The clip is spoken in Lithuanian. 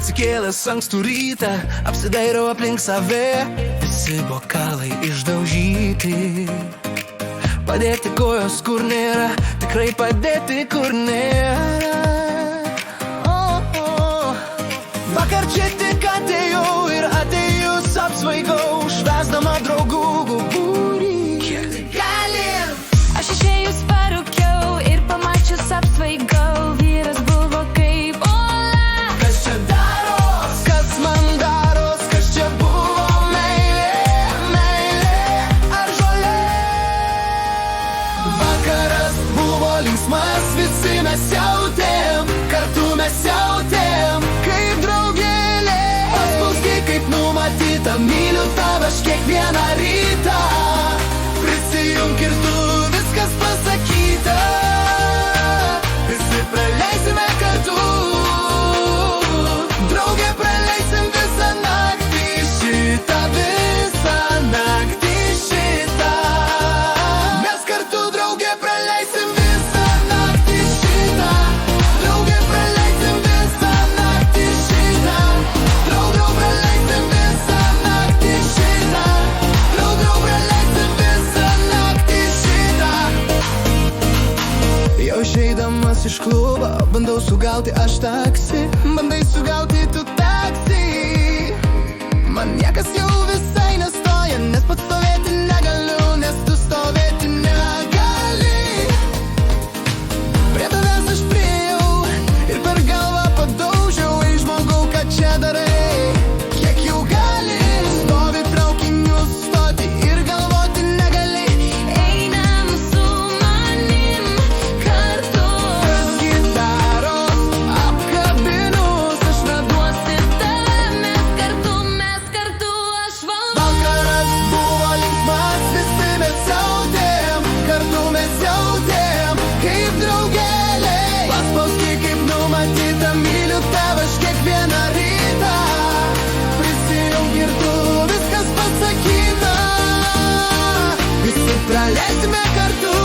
Atsikėlęs ankstų rytą, apsidairau aplink save. Visi bokalai išdaužyti, padėti kojos kur nėra, tikrai padėti kur nėra. Vakar čia tik atėjau ir atėjus apsvaigau, švęsdama draugų būrį. Kiek tai gali? Aš išėjus parūkiau ir pamačius apsvaigau. Vyras buvo kaip ola. Kas čia daros? Kas man daros? Kas čia buvo meilė? Meilė ar žolė? Vakaras buvo linksmas, visi mes jautėm, kartu mes jautėm, kaip draugėlė. Paspauski kaip numatyta, myliu tave aš kiekvieną rytą. Prisijunk ir tu, viskas pasakyta. Visi praleisime kartu, drauge praleisim visą naktį šitą, visą naktį šitą. Mes kartu, drauge praleisim visą naktį šitą, drauge praleisim visą naktį šitą, drauge praleisim visą naktį šitą, drauge praleisim visą naktį šitą. Jau išeidamas iš klubo, bandau sugauti aš taksi. Bandai sugauti tu taksi. Man niekas jau visai nestoja, nes pats stovėti negaliu, nes tu stovėti negali. Prie tavęs aš priėjau ir per galvą padaužiau, žmogau, ką čia darai. Kiek jau gali, stovi traukinių stoti ir galvoti negali. Einam su manim kartu. Kas gitaros apkabinus, aš Duosi tave, mes kartu, aš valau. Vakaras buvo linksmas, visi mes jautėm, kartu mes jautėm, kaip draugėliai. Paspauski kaip numatyta, myliu tave aš kiekvieną rytą. Prisijunk ir tu, viskas pasakyta. Visi praleisime kartu.